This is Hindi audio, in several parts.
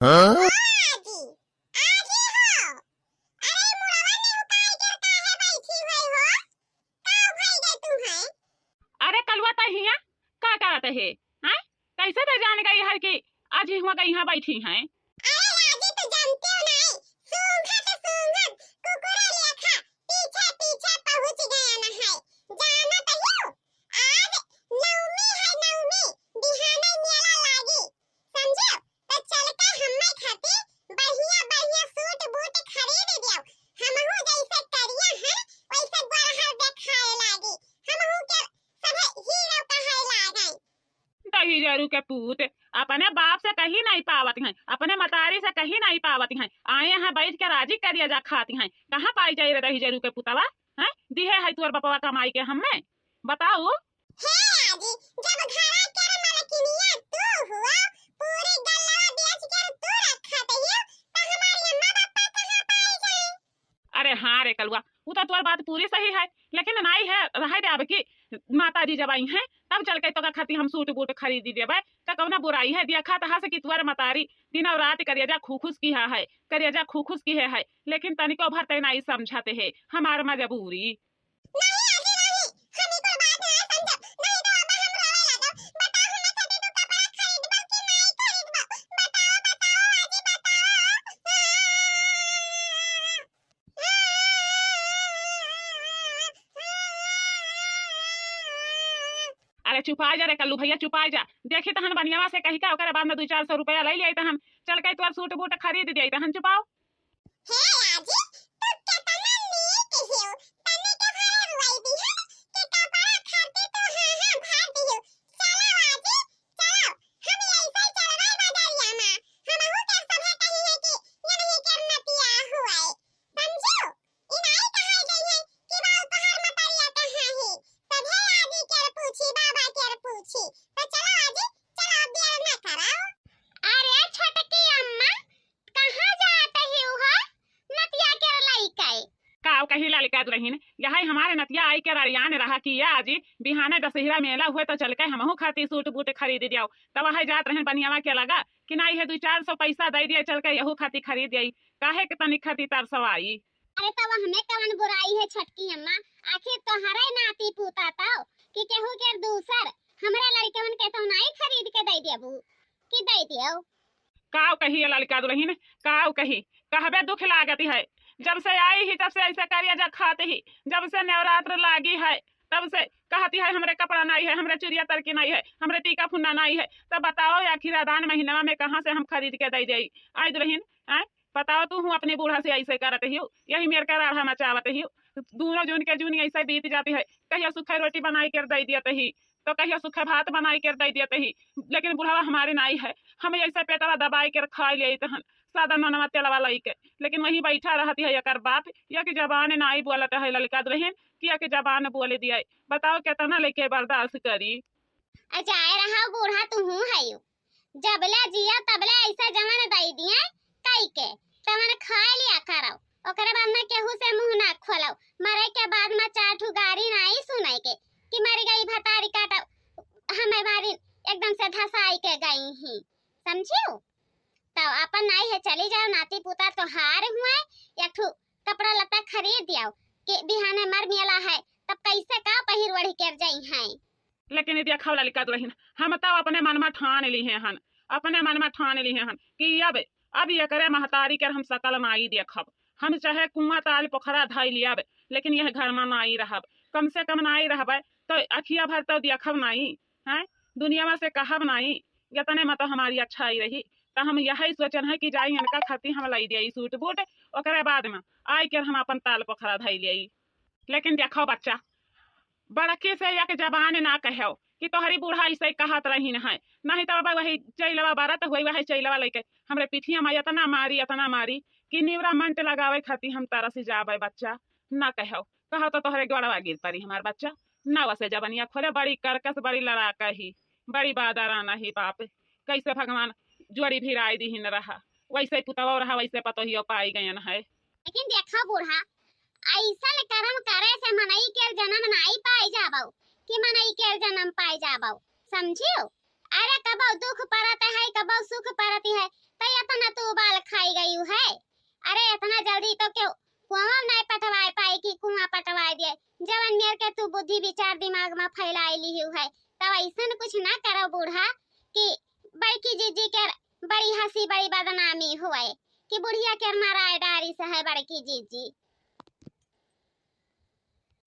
हाँ? अरे कलवा तो हिया का करत है हैं? कैसे तो जान गई है कि आज ही हुआ गई यहाँ बैठी हैं। दही जरू के पूत अपने बाप से कहीं नहीं पावत हैं, अपने मतारी से कहीं नहीं पावत हैं, आए यहाँ बैठ के राजी करिया जा खाती हैं। कहाँ पाई जाए रे दही जरू के पुतवा हैं? दिहे है तुअर बपवा कमाई के हमें बताओ। अरे हाँ रे कलुआ वो तो तुम्हारी बात पूरी सही है, लेकिन नहीं है रह दे अब की माता जी जब आई हैं तब चल के तो खाती हम सूट बूट खरीदी देवे तो कौना बुराई है दिया खाता हस कि तुअर मतारी दिनों रात करिया जा खूखुस की है करिया जा खूखुस की है, लेकिन तनिको भरते नहीं समझाते है हमार मजबूरी। अरे चुपा जा रे कल्लू भैया चुपा जा, देखी तहन बनियावा से कही का ओकरे बाद में 200-400 रुपया ले लिया तहन चल के तुअर सूट बूट खरीद दिया तहन चुपाओ। काव कही ललिका दुल्हन यही हमारे नतिया आई के रड़ियान रहा कि आज बिहाने दशहरा मेला हुए तो चल के हमहू खाती सूट बूट खरीद दिया तब वही जात रहन बनियावा के लगा कि नहीं है 200-400 पैसा दे दिए चल के यहू खाती खरीद दी काहे के तनिक खाती तरसवाई। अरे तब हमें कवन बुराई है छटकी अम्मा, आखिर तोहरे नाती पूता ताओ कि केहू के दूसर हमरा लड़कवन के तो नहीं खरीद के दे देबू कि दे दियो। काव कही ललिका दुल्हन काव कही कहबे दुख लागती है, जब से आई ही तब से ऐसे करिया जा खाते ही, जब से नवरात्र लागी है तब से कहती है हमरे कपड़ा नहीं है, हमरे चुरिया तरकी नहीं है, हमरे टीका फुन्ना नहीं है, तब बताओ आखिर अदान महीना में कहाँ से हम खरीद के दे जाई। आई दुल्हन आय बताओ तू हूँ अपनी बूढ़ा से ऐसे करत ही यही मेरे का राढ़ा मचावत ही दूनो जून के जून ऐसे बीत जाती है, कहिया सूखे रोटी बनाई कर दे दिया ही तो कहिया सूखे भात बनाई कर दे दिया ही, लेकिन बुढ़ावा हमारे नहीं है, हम ऐसे पेटवा दबाई कर खा ले तहन सादा ननवा तेलवा लई के, लेकिन वही बैठा रहती है यकर बाप या कि जबान नहीं बोलत है ललिका दुल्हन किया कि जबान बोले दिया। बताओ कितना लेके बर्दाश्त करी। अजाए रहा बूढ़ा तू हूं है जबला जिया तबला ऐसा जवान दई दिए कई के तमन खा लिया करो ओकरे बाद में केहू से मुंह ना खोलो, मरे के बाद में चाठू गारी नहीं सुनाई के कि मर गई भतारी काटा हमें मारी एकदम से धसाई के गई ही समझियो। तो अपन नहीं है चली जाओ नाती पुता तो हार हुए या ठू कपड़ा लता खरीद दियो कि बिहाने मर मिला है तब कैसे का पहिर वढ़ी कर जाई हैं। लेकिन देखो ललिका दुल्हन हम तो अपने मन में ठान ली है हन, अपने मन में ठान ली है हन कि अब ये करे महतारी कर हम सकल नाई देखब, हम चाहे कुआं ताल पोखरा धाई लिया लेकिन यह घर में नाई रहब, कम से कम नाई रहब तो अखिया भर तो देखब नहीं है दुनिया में से कहब नहीं, इतने में तो हमारी अच्छाई रही। तो हम यही सोचन है कि जाई इनका खाती हम लाई दिया सूट बूट ओकरे बाद में आई कर हम अपन ताल पोखरा धाई लिया। लेकिन देखो बच्चा बड़के से या के जबान ना कहो कि तोहरी बूढ़ा ऐसे कहत रही है, नहीं तो वही चैलवा बारत हुई वही चैलवा लेके हमरे पिठिया में इतना मारी कि निवरा मंट लगावे खाती हम तरह से जावे बच्चा ना कहो तो तोहरे गड़वा गिर पड़ी हमार बच्चा ना वैसे जबनिया खोले बड़ी करकस बड़ी लड़ाका ही बड़ी बादराना ही बाप कैसे भगवान जोड़ी भी राय दी न रहा वैसे पुतवा रहा वैसे पतोहियो पाई गयन है। लेकिन देखा बूढ़ा ऐसा कर्म करे से मनई के जन्म नहीं पाई जाबो कि मनई के जन्म पाई जाबो समझियो। अरे कबो दुख परत है कबो सुख परत है तो इतना दी तो क्यों कुआं नहीं पटवाए पाई कि कुआं पटवाए दिए। जवन मेर के तू बुद्धि विचार दिमाग में फैलाई ली है तब ऐसा कुछ ना करो बूढ़ा कि बड़की जीजी के बड़ी हंसी बड़ी बदनामी हुए कि बुढ़िया के मारा डारी से है बड़की जीजी।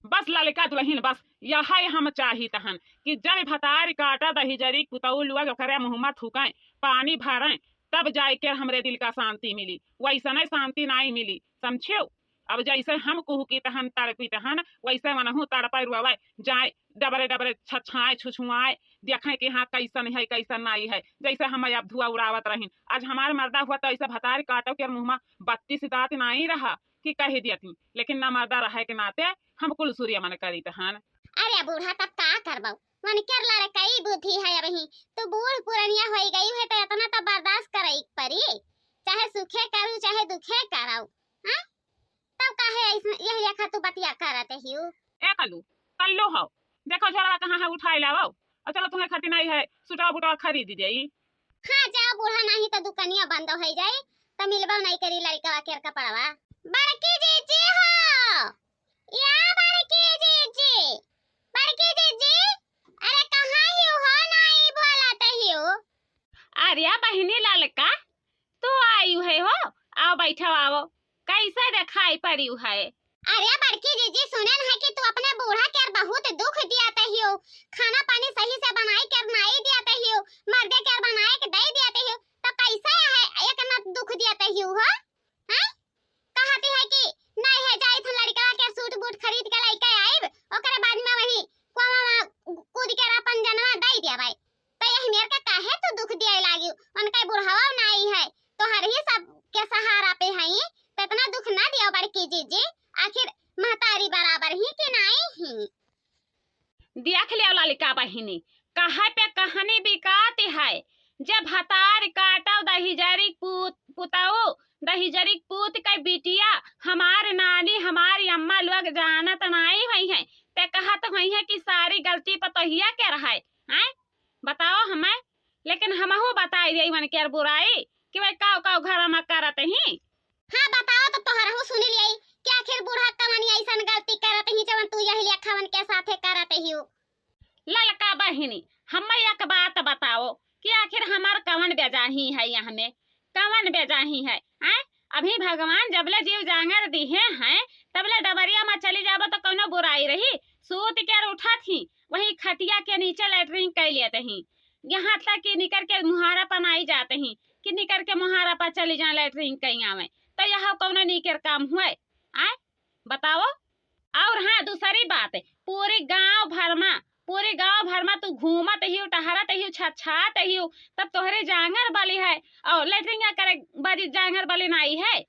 बस ललिका दुल्हन बस यही हम चाही तहन कि जब भतार काटा दही जरी कुतऊ लुआ करे मुहम्मद थूकें पानी भरें तब जाके हमरे दिल का शांति मिली। वैसे नहीं शांति नहीं मिली समझो। अब जैसे हम कुहू की तहन तड़पी तहन वैसे मनहू तड़पे रुआवे जाए डबरे डबरे छछाए छुछुआए देखें कि हाँ कैसन है कैसन नहीं है। जैसे हम अब धुआं उड़ावत रही आज हमारे मर्दा हुआ तो ऐसे भतार काटो के मुँह में बत्ती सिदात नहीं रहा कि कह दिया थी लेकिन न मर्दा रहे के नाते हम कुल सूर्य मन करी तहन। अरे बूढ़ा तब का करबो मन कर ला कई बुद्धि है अबही तो बूढ़ पुरनिया हो गई है तो इतना तो बर्दाश्त करई परी चाहे सुखे करू चाहे दुखे कराऊ। हां तब काहे यही लेखा तू बतिया करत हियो। ए कलू कल्लो हो देखो झोला कहां है उठाई लाओ और चलो तुम्हें खटी नहीं है सुटा बुटा खरीद जाई। हां जाओ बूढ़ा नहीं तो दुकानिया बंद हो जाए तो मिलबो नहीं करी लड़का के कपड़वा। बड़की जीजी हो या बड़की जीजी अरे कहां हियो हो नहीं बोलत हियो। अरे बहिनी ललका तू आई है हो आओ बैठो आओ कैसे दिखाई पड़ी है। अरे बड़की जीजी सुनन है कि तू अपने बूढ़ा के बहुत दुख दियाते हियो खाना पानी सही से बनाई के नहीं दियाते हियो मर्दे के बनाए के दे दियाते हियो तो कैसे है एक ना दुख दियाते हियो हो। हैं कहती है कि नहीं है जाई थन लड़का के सूट बूट खरीद के लेके आइब ओकरे बाद में वही कोमा कूद के अपन जनवा दे दिया भाई तो यही मेर के काहे तू दुख दिए लागी उनका बुढ़ावा नहीं है तो हर ही सब के सहारा पे है तो इतना दुख ना दियो बड़की जीजी आखिर महतारी बराबर ही कि नहीं ही। देख लिया ललिका बहिनी कहाँ पे कहानी बिकाती है जब हतार काटो दही जरी पुताओ दही जरी पूत के बिटिया हमार नानी हमारी अम्मा लोग जानत नहीं हुई है ते कहत हुई है कि सारी गलती पतोहिया के रहा है बताओ हमें। लेकिन हमहू बताई दे मन के बुराई कि भाई काव काव घर में करत ही। हां बताओ तो तोहरा सुन लियई कि आखिर बूढ़ा कमनी ऐसन गलती करत ही जवन तू यही लेखावन के साथे करत हियो। ललका बहिनी हमें एक बात बताओ कि आखिर हमार कवन बेजाही है यहाँ में कवन बेजाही है। अभी भगवान जबले जीव जांगर दिए हैं तबले डबरिया में चली जाबो तो कौनो बुराई रही सूत के उठा थी वही खटिया के नीचे लेटरिंग कर लेते ही यहाँ तक कि निकर के मुहारा पर आई जाते ही कि निकर के मुहारा पर चली जा लेटरिंग कहीं आवे तो यहाँ कौनो नीकर काम हुए बताओ। और हाँ दूसरी बात पूरे गांव भर में तू घूमत ही टहरत ही छछात ही तब तोहरे जांगर बली है और लेटरिंग करे बड़ी जांगर बली नहीं है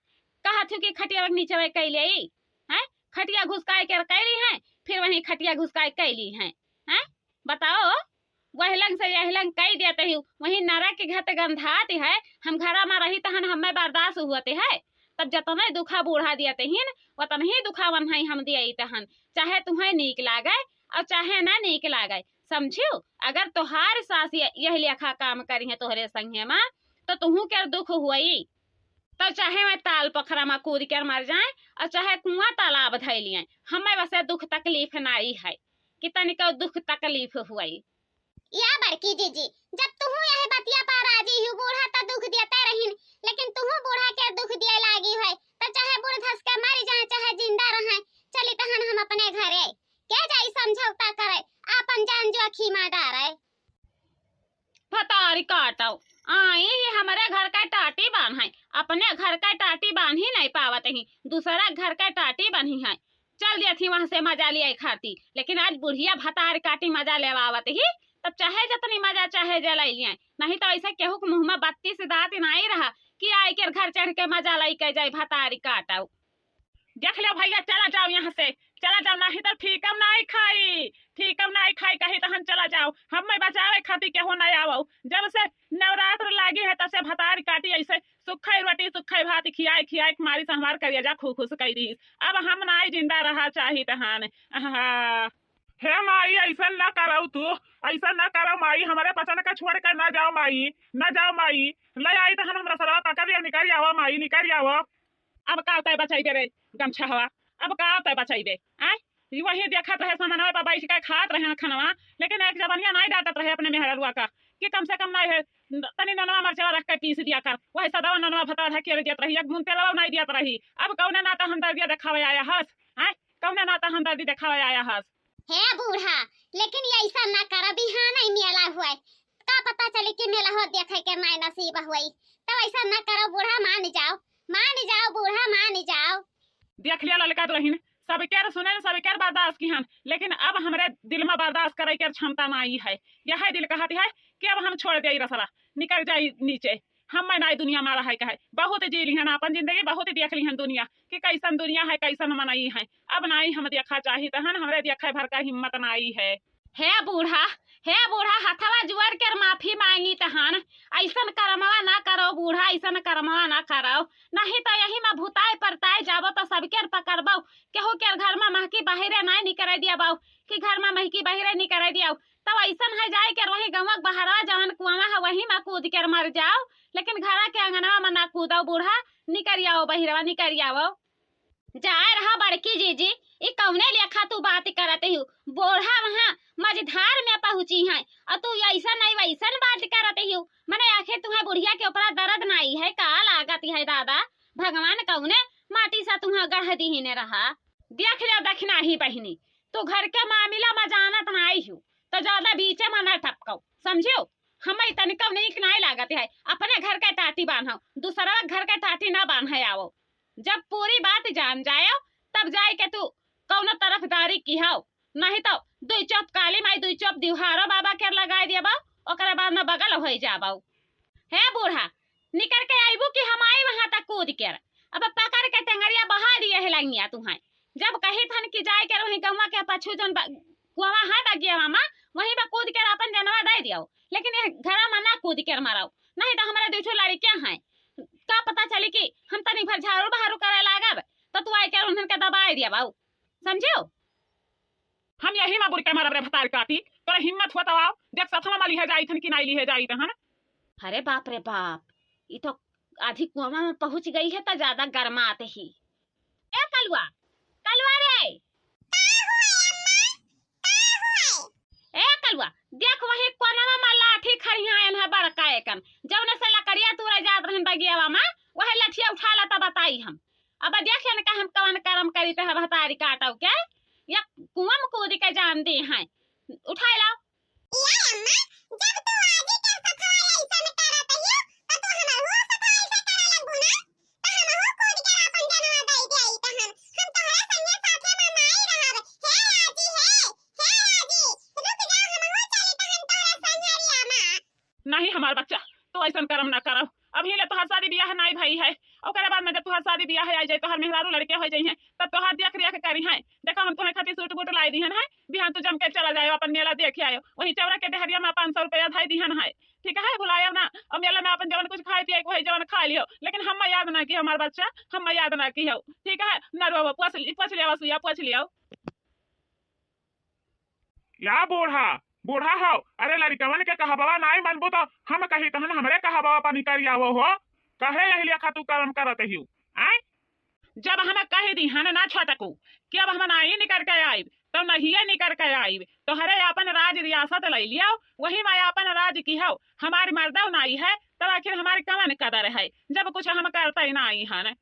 कहत कि खटिया नीचे वे कैली है खटिया घुसकाए के कैली है फिर वही खटिया घुसकाए कैली है बताओ वही लंग से यही लंग कह देते ही वही नरक के घट गंधाती है हम घरा में रही तहन हमें बर्दाश्त हुआते है तब जतने दुखा बूढ़ा दियाते ही वतन ही दुखावन है हम दिए तहन चाहे तुम्हें नीक लागे और चाहे ना नीक लागे समझियो। अगर तोहार सास यही लेखा काम करी है तोहरे संगे में तो तुहू के दुख हुई तो चाहे मैं ताल पोखरा में कूद कर मर जाए और चाहे कुआं तालाब धै लिए हमें वैसे दुख तकलीफ नहीं है कि तनिक दुख तकलीफ हुई। या बड़की जीजी जब तुहू यही बतिया पर राजी हु बूढ़ा त दुख देते रहिन लेकिन तुहू बूढ़ा के दुख दिए लागी है तो चाहे बूढ़ धस के मर जाए चाहे जिंदा रहे चली तहन हम अपने घरे के जाई समझौता करे अपन जान जोखिम में डारे। भतारी काटो आई ही हमारे घर का टाटी बांध है अपने घर का टाटी बांध ही नहीं पावत ही दूसरा घर का टाटी बनी है चल दिया थी वहां से मजा लिया खाती लेकिन आज बुढ़िया भतार काटी मजा लेवावत ही तब चाहे जितनी मजा चाहे जलाई लिया नहीं तो ऐसा केहू के मुंह में बत्ती से दांत नहीं रहा कि आई के घर चढ़ के मजा लाई के जाए भतारी काटाओ। देख लो भैया चला जाओ यहाँ से चला जाओ नहीं तो ठीकम नहीं खाई कहीं तो हम चला जाओ हमें बचावे खाती केहू नहीं आवो जब से नवरात्र लागी है तब से भतारी काटी ऐसे सुखई रोटी सुखई भात खियाई मारी से हमार करिया जा खुश कई दी अब हम नहीं जिंदा रहा चाही तहन। हे माई ऐसा ना करो तू ऐसा ना करो माई हमारे पचन का छोड़ कर ना जाओ माई ले आई तहन हमरा सरवा पकड़ लिया निकल आओ माई निकल आओ। अब का तय बचाइबे रे गमछा हवा, अब का तय बचाइबे आय वही देखत रहे सामानवा पर बैठ के खात रहे खनवा, लेकिन एक जबनिया नहीं डांटत रहे अपने मेहररुआ का कि कम से कम नहीं है तनी ननवा मरचवा रख के पीस दिया कर, वही सदावा ननवा भता ढकेल दियत रही, एक मुंह तेलवा नहीं दियत रही। अब कौने नाता हमदर्दी दिखावे आया हस आय, कौने नाता हमदर्दी दिखावे आया हस। हे बूढ़ा, लेकिन ये ऐसा ना कर, अभी हाँ नहीं मेला हुआ है, का पता चले कि मेला हो देखे के नहीं नसीब हुई, तो ऐसा ना करो बूढ़ा, मान जाओ बूढ़ा, मान जाओ। देख लिया ललका तो रहीन सब केर सुने सब केर बर्दाश्त की हन, लेकिन अब हमरे दिल में बर्दाश्त करे के क्षमता नहीं है। यह दिल कहती है कि अब हम छोड़ दे रसला, निकल जाई नीचे, हम मैं नहीं दुनिया में रहा है। बहुत जी ली हन अपन जिंदगी, बहुत देख ली हन दुनिया कि कैसन दुनिया है कैसन मनाई है। अब नहीं हम देखा चाहिए तहन हमरे देखे भर का हिम्मत नहीं है। हे बूढ़ा हथवा जुआर के माफी मांगी तहन, ऐसन करमवा ना करो बूढ़ा, ऐसन करमवा ना करो, नहीं तो यही में भूताए परताए जाबो तो सबके पकड़बो, केहू के घर में महकी बाहरे नहीं निकल दिया बाऊ कि घर में महकी बाहरे निकल दिया, तब ऐसन है जाए के वही गंवा बहरवा जवन कुआवा है वही में कूद कर मर जाओ, लेकिन घर के अंगनवा में ना कूदो बूढ़ा, निकल आओ बहिरवा, निकल आओ। जाए रहा बड़की जीजी, ई कौने लेखा तू बात करत हूँ, बूढ़ा वहाँ मझधार में पहुंची है और तू ऐसा नहीं वैसन बात करत हूँ, मने आखिर तुम्हें बुढ़िया के ऊपर दर्द नहीं है का लागत है दादा, भगवान कौने माटी सा तुम्हें गढ़ दी ने रहा। देख लिया दखना ही बहनी, तू घर के मामला में जानत नहीं हूँ तो ज्यादा बीचे में न टपको, समझो हमें तनिक नहीं लागत है, अपने घर के टाटी बांधो, दूसरा घर के टाटी ना बांधे आओ, जब पूरी बात जान जाओ तब जाए के तू कौनो तरफदारी की हो, नहीं तो दुई चौप काली माई दुई चौप दिवहारो बाबा के लगा दिया ओकरे बाद में बगल हो जाबो। हे बूढ़ा, निकल के आईबू कि हम आई वहां तक कूद कर, अब पकड़ के टेंगरिया बहा दिए है लंगिया तुम्हें, जब कही थन कि जाए कर वही गौवा के पछू जन कुआवा है बगिया मामा वहीं पे कूद कर अपन जनवा दे दियो, लेकिन ये घर में ना कूद कर मारो, नहीं तो हमारे दूसरी लड़कियां हैं, का पता चली कि हम तनी भर झाड़ू बहारू करे लागब तो तू आई कर उन्हन के दबाई दिया बाऊ, समझो। हम यही में बुरके मारब रे भतार काटी, तोरा हिम्मत हो तो आओ देख सथवा में लिहे जाई थन कि नहीं लिहे जाई तहन। अरे बाप रे बाप, ये तो आधी कुआं में पहुंच गई है तो ज्यादा गरमाते ही। ए कलुआ रे, ए कलुआ देख वही कोनवा में लाठी खड़ी आयन है बड़का एकन, जौने से लकड़िया तूरे जात रहन बगियावा में वही लठिया उठा ला तब बताई हम, अब देखिए न हम कवन कर्म करी तो भतारी काटो के या कुआं में कूद के जान दी हैं, उठाई लाओ। नहीं हमार बच्चा तो ऐसा कर्म न करो, अभी ले तोहर शादी ब्याह नहीं भाई है, ओकरे बाद में जब तोहर शादी ब्याह आ जाए तोहर मेहरारू लड़के हो जाई हैं तब तोहर देख रेख करी हैं। देखो हम तुम्हें खातिर सूट बूट लाई दीहन है, बिहान तू जम के चला जाए अपन मेला देख आयो, वही चौरा के देहरिया में 500 रुपया धाई दीहन है, ठीक है बुलाया ना, और मेला में अपन जवन कुछ खाए पिए वही जवन खा लियो, लेकिन हम याद ना की हमार बच्चा, हम याद ना की हो, ठीक है न रो पूछ लिया सुइया पूछ लियो। या बूढ़ा हो, अरे लड़कवन के कहा बाबा नहीं मनबू तो हम कही तहन हमरे कहा बाबा पानी कर आवो हो, कहे यही लिया खातू कर्म करत हिउ आय। जब हमें कह दी हन ना छटकू कि अब हम नहीं निकल के आईब तो नहीं निकल के आईब, तो हरे अपन राज रियासत ले लियो, वही में अपन राज की हो, हमारी मर्दव नहीं है तब आखिर हमारी कवन कदर है जब कुछ हम करते नहीं हन।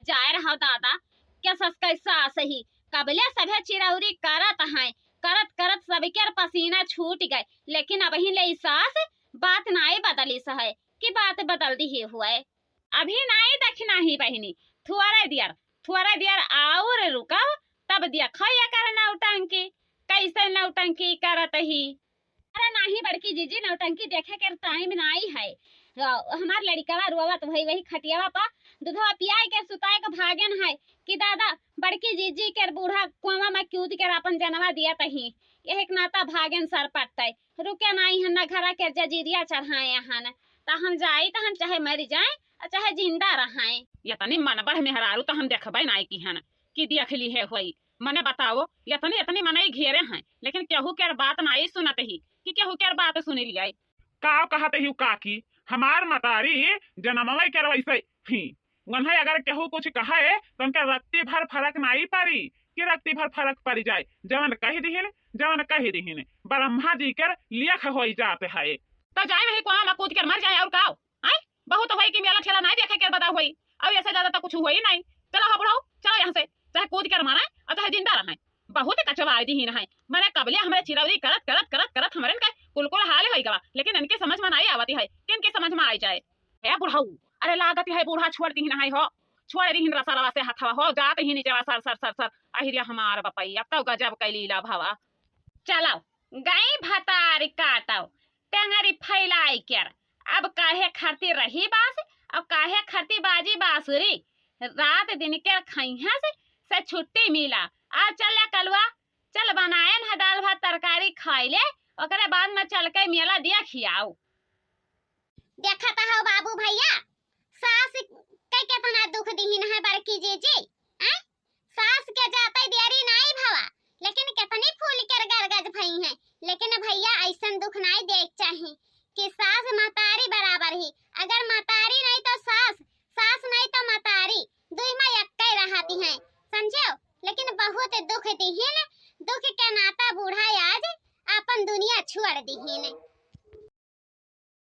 जाए रहा दादा क्या सस कैसा सही कबले सभे चिरौरी करत हैं, करत करत सबके पसीना छूट गए, लेकिन अब ही ले सास बात नहीं बदली सहे कि बात बदल दी ही हुआ है, अभी नहीं देखना ही बहनी, थुआरा दियर और रुका तब देखो या कर नौटंकी कैसे नौटंकी करत ही। अरे नहीं बड़की जीजी नौटंकी देखे के टाइम नहीं है, हमार लड़का रोवत वही खटियावा पा दूधवा पियाए के सुताए के भागन है कि दादा बड़की जीजी के बूढ़ा कुआं में कूद कर अपन जनवा दिया तही, यह नाता भागन सर पटते रुके नहीं हन घरा के जजीरिया चढ़ाए हन, तहन जाई तहन चाहे मर जाए चाहे जिंदा रहाए। ये तनी मन बढ़ मेहरारू तो हम देखबे नहीं की हन कि देख ली है होई, मने बताओ इतनी मने घेरे हैं, लेकिन केहू के बात नहीं सुनत ही कि केहू के बात सुन लिया। का कहते हिउ काकी, हमार मतारी जनमवे के वैसे ही वहाँ अगर केहू कुछ कहे तो उनके रत्ती भर फर्क नहीं पड़ी कि रत्ती भर फर्क पड़ जाए। जवन कही दिहिन ब्रह्मा जी के लियख हो जाते है। तो जाए वही कुआं में कूद कर मर जाए और का आई बहुत होई कि मेला ठेला नहीं देखे के बता होई अब ऐसे ज्यादा तो कुछ हुई नहीं। चलो हो बुढ़ाओ चलो यहाँ से चाहे कूद कर मारे और चाहे जिंदा रहे बहुत कचवाई दी है मैंने कबले हमारे चिरौरी करत करत करत करत हमारे का कुल हाल हो गवा लेकिन इनके समझ में नहीं आवती है कि इनके समझ में आई जाए। है बुढ़ाऊ अरे लागत है बूढ़ा छोड़ दी नहीं हो छोड़ दी रसरवा से हथवा हो जाते ही नीचे सर सर सर सर अहिरिया हमार बपैया तो गजब कैलीला भवा। चलो गई भतारी काटो टेंगरी फैलाई कर अब काहे खरती रही बास अब काहे खरती बाजी बासुरी रात दिन के खैहा से छुट्टी मिला आ चल कलवा चल बनाए न दाल भात तरकारी खाई ले ओकरे बाद में चल के मेला दिया खियाओ। देखा तो हो बाबू भैया सास के कितना दुख दीहिन है बड़की जीजी सास के जाते देरी नहीं भवा लेकिन कितनी फूल कर गरगज भई है लेकिन भैया ऐसा दुख नहीं देख चाहिए कि सास मतारी बराबर ही अगर मतारी नहीं तो सास नहीं तो मतारी दुई में एक रहती हैं समझो। लेकिन बहुत दुख दीहिन दुख के नाता बूढ़ा आज अपन दुनिया छोड़ दीहिन।